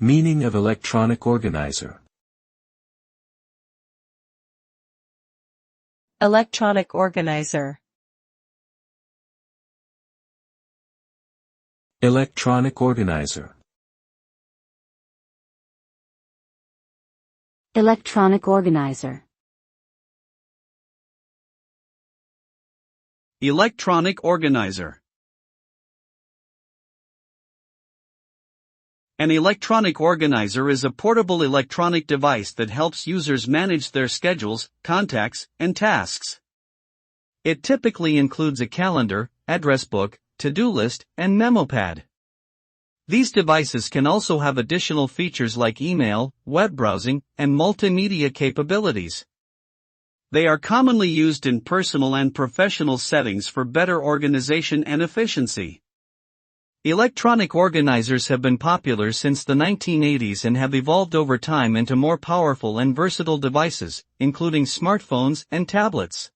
Meaning of electronic organizer. Electronic organizer. Electronic organizer. Electronic organizer. Electronic organizer. An electronic organizer is a portable electronic device that helps users manage their schedules, contacts, and tasks. It typically includes a calendar, address book, to-do list, and memo pad. These devices can also have additional features like email, web browsing, and multimedia capabilities. They are commonly used in personal and professional settings for better organization and efficiency. Electronic organizers have been popular since the 1980s and have evolved over time into more powerful and versatile devices, including smartphones and tablets.